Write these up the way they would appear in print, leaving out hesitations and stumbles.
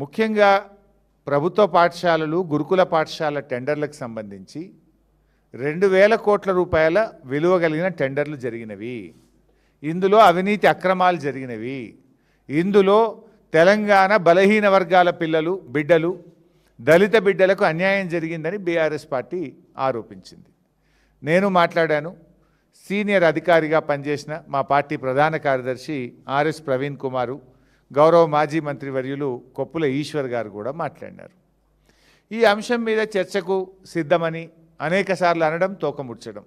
ముఖ్యంగా ప్రభుత్వ పాఠశాలలు గురుకుల పాఠశాల టెండర్లకు సంబంధించి 2000 కోట్ల రూపాయల విలువ కలిగిన టెండర్లు జరిగినవి. ఇందులో అవినీతి అక్రమాలు జరిగినవి. ఇందులో తెలంగాణ బలహీన వర్గాల బిడ్డలు దళిత బిడ్డలకు అన్యాయం జరిగిందని బీఆర్ఎస్ పార్టీ ఆరోపించింది. నేను మాట్లాడాను. సీనియర్ అధికారిగా పనిచేసిన మా పార్టీ ప్రధాన కార్యదర్శి ఆర్ఎస్ ప్రవీణ్ కుమారు, గౌరవ మాజీ మంత్రివర్యులు కొప్పుల ఈశ్వర్ గారు కూడా మాట్లాడినారు. ఈ అంశం మీద చర్చకు సిద్ధమని అనేకసార్లు అనడం, తోకముడ్చడం.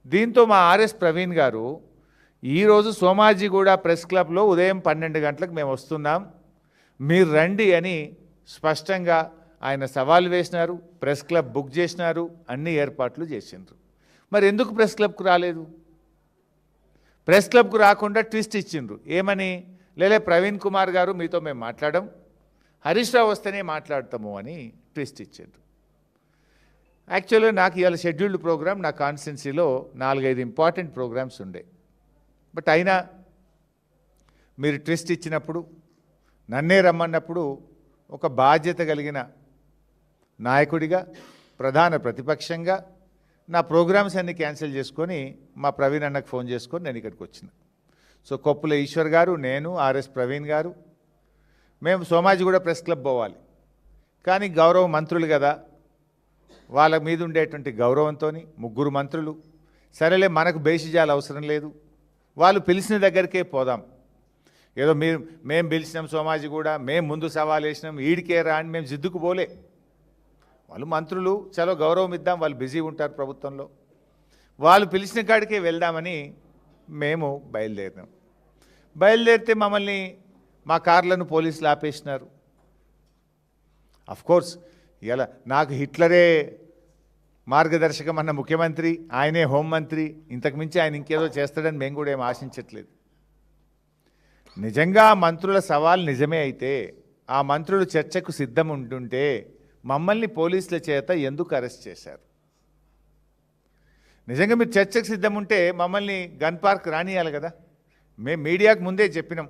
దీంతో మా ఆర్ఎస్ ప్రవీణ్ గారు ఈరోజు సోమాజిగూడ ప్రెస్ క్లబ్లో ఉదయం 12 గంటలకు మేము వస్తున్నాం, మీరు రండి అని స్పష్టంగా ఆయన సవాల్ వేసినారు. ప్రెస్ క్లబ్ బుక్ చేసినారు, అన్ని ఏర్పాట్లు చేసిండ్రు. మరి ఎందుకు ప్రెస్ క్లబ్కు రాలేదు? ప్రెస్ క్లబ్కు రాకుండా ట్విస్ట్ ఇచ్చిండ్రు. ఏమని? లేలే ప్రవీణ్ కుమార్ గారు మీతో మేము మాట్లాడడం, హరీష్ రావు వస్తేనే మాట్లాడతాము అని ట్విస్ట్ ఇచ్చిండ్రు. యాక్చువల్గా నాకు ఇవాళ షెడ్యూల్డ్ ప్రోగ్రామ్ నా కాన్స్టిట్యున్సీలో 4-5 ఇంపార్టెంట్ ప్రోగ్రామ్స్ ఉండే. బట్ అయినా మీరు ట్విస్ట్ ఇచ్చినప్పుడు, నన్నే రమ్మన్నప్పుడు ఒక బాధ్యత కలిగిన నాయకుడిగా, ప్రధాన ప్రతిపక్షంగా నా ప్రోగ్రామ్స్ అన్నీ క్యాన్సిల్ చేసుకొని మా ప్రవీణ్ అన్నకు ఫోన్ చేసుకొని నేను ఇక్కడికి వచ్చిన. సో కొప్పుల ఈశ్వర్ గారు, నేను, ఆర్ఎస్ ప్రవీణ్ గారు మేము సోమాజిగూడ ప్రెస్ క్లబ్ పోవాలి. కానీ గౌరవ మంత్రులు కదా, వాళ్ళ మీద ఉండేటువంటి గౌరవంతో 3 మంత్రులు, సరేలే మనకు బేసిజాలు అవసరం లేదు, వాళ్ళు పిలిచిన దగ్గరికే పోదాం, ఏదో మేము పిలిచినాం సోమాజిగూడ, మేము ముందు సవాల్ వేసినాం, ఈడికే రా అని మేము జిద్దుకు పోలే. వాళ్ళు మంత్రులు, చలో గౌరవం ఇద్దాం, వాళ్ళు బిజీ ఉంటారు ప్రభుత్వంలో, వాళ్ళు పిలిచిన కాడికే వెళ్దామని మేము బయలుదేరినాం. బయలుదేరితే మమ్మల్ని మా కార్లను పోలీసులు ఆపేసినారు. అఫ్కోర్స్ ఇలా నాకు హిట్లరే మార్గదర్శకం అన్న ముఖ్యమంత్రి, ఆయనే హోంమంత్రి, ఇంతకుమించి ఆయన ఇంకేదో చేస్తాడని మేము కూడా ఏం ఆశించట్లేదు. నిజంగా మంత్రుల సవాల్ నిజమే అయితే, ఆ మంత్రులు చర్చకు సిద్ధం ఉంటుంటే మమ్మల్ని పోలీసుల చేత ఎందుకు అరెస్ట్ చేశారు? నిజంగా మీరు చర్చకు సిద్ధం ఉంటే మమ్మల్ని గన్ పార్క్ రానియాలి కదా. మేము మీడియాకు ముందే చెప్పినాం,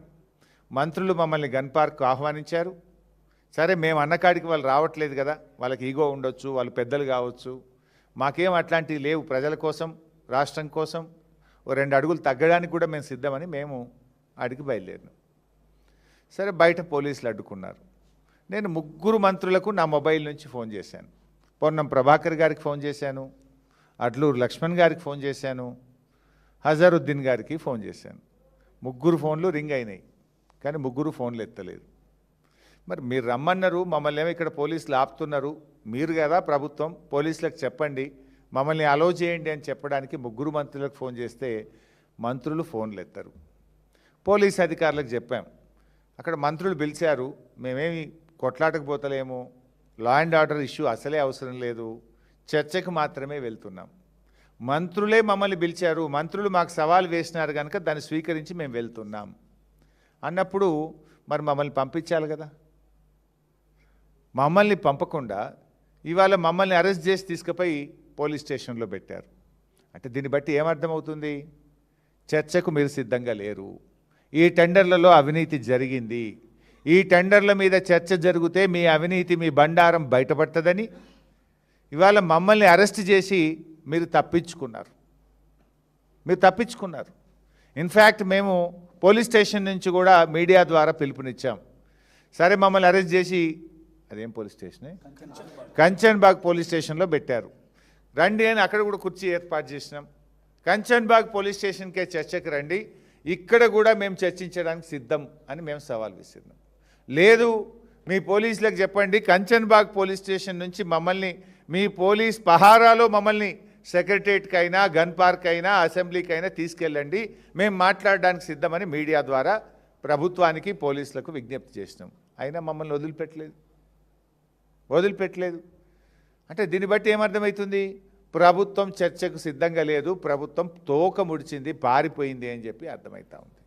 మంత్రులు మమ్మల్ని గన్ పార్క్ ఆహ్వానించారు. సరే, మేము అన్నకాడికి వాళ్ళు రావట్లేదు కదా, వాళ్ళకి ఈగో ఉండొచ్చు, వాళ్ళు పెద్దలు కావచ్చు, మాకేం అట్లాంటివి లేవు, ప్రజల కోసం, రాష్ట్రం కోసం 2 అడుగులు తగ్గడానికి కూడా మేము సిద్ధమని మేము అడిగి బయలుదేరినాం. సరే, బయట పోలీసులు అడ్డుకున్నారు. నేను 3 మంత్రులకు నా మొబైల్ నుంచి ఫోన్ చేశాను. పొన్నం ప్రభాకర్ గారికి ఫోన్ చేశాను, అడ్లూరు లక్ష్మణ్ గారికి ఫోన్ చేశాను, హజారుద్దీన్ గారికి ఫోన్ చేశాను. 3 ఫోన్లు రింగ్ అయినాయి, కానీ 3 ఫోన్లు ఎత్తలేదు. మరి మీరు రమ్మన్నారు, మమ్మల్ని ఏమో ఇక్కడ పోలీసులు ఆపుతున్నారు, మీరు కదా ప్రభుత్వం, పోలీసులకు చెప్పండి, మమ్మల్ని అలో చేయండి అని చెప్పడానికి 3 మంత్రులకు ఫోన్ చేస్తే మంత్రులు ఫోన్లు ఎత్తారు. పోలీస్ అధికారులకు చెప్పాం, అక్కడ మంత్రులు పిలిచారు, మేమేమి కొట్లాటకు పోతలేము, లా అండ్ ఆర్డర్ ఇష్యూ అసలే అవసరం లేదు, చర్చకు మాత్రమే వెళ్తున్నాం. మంత్రులే మమ్మల్ని పిలిచారు, మంత్రులు మాకు సవాల్ వేసినారు కనుక దాన్ని స్వీకరించి మేము వెళ్తున్నాం అన్నప్పుడు మరి మమ్మల్ని పంపించాలి కదా. మమ్మల్ని పంపకుండా ఇవాళ మమ్మల్ని అరెస్ట్ చేసి తీసుకుపోయి పోలీస్ స్టేషన్లో పెట్టారు. అంటే దీన్ని బట్టి ఏమర్థమవుతుంది? చర్చకు మీరు సిద్ధంగా లేరు. ఈ టెండర్లలో అవినీతి జరిగింది, ఈ టెండర్ల మీద చర్చ జరిగితే మీ అవినీతి, మీ బండారం బయటపడుతుందని ఇవాళ మమ్మల్ని అరెస్ట్ చేసి మీరు తప్పించుకున్నారు. ఇన్ఫ్యాక్ట్ మేము పోలీస్ స్టేషన్ నుంచి కూడా మీడియా ద్వారా పిలుపునిచ్చాం. సరే, మమ్మల్ని అరెస్ట్ చేసి అదేం పోలీస్ స్టేషనే, కంచన్బాగ్ పోలీస్ స్టేషన్లో పెట్టారు, రండి అని అక్కడ కూడా కుర్చీ ఏర్పాటు చేసినాం. కంచన్బాగ్ పోలీస్ స్టేషన్కే చర్చకు రండి, ఇక్కడ కూడా మేము చర్చించడానికి సిద్ధం అని మేము సవాల్ విసిరినాం. లేదు, మీ పోలీసులకు చెప్పండి, కంచన్బాగ్ పోలీస్ స్టేషన్ నుంచి మమ్మల్ని మీ పోలీస్ పహారాలో మమ్మల్ని సెక్రటరియట్కి అయినా, గన్ పార్క్ అయినా, అసెంబ్లీకి అయినా తీసుకెళ్ళండి, మేము మాట్లాడడానికి సిద్ధమని మీడియా ద్వారా ప్రభుత్వానికి, పోలీసులకు విజ్ఞప్తి చేసినాం. అయినా మమ్మల్ని వదిలిపెట్టలేదు. అంటే దీన్ని బట్టి ఏమర్థమవుతుంది? ప్రభుత్వం చర్చకు సిద్ధంగా లేదు, ప్రభుత్వం తోక ముడిచింది, పారిపోయింది అని చెప్పి అర్థమవుతా ఉంది.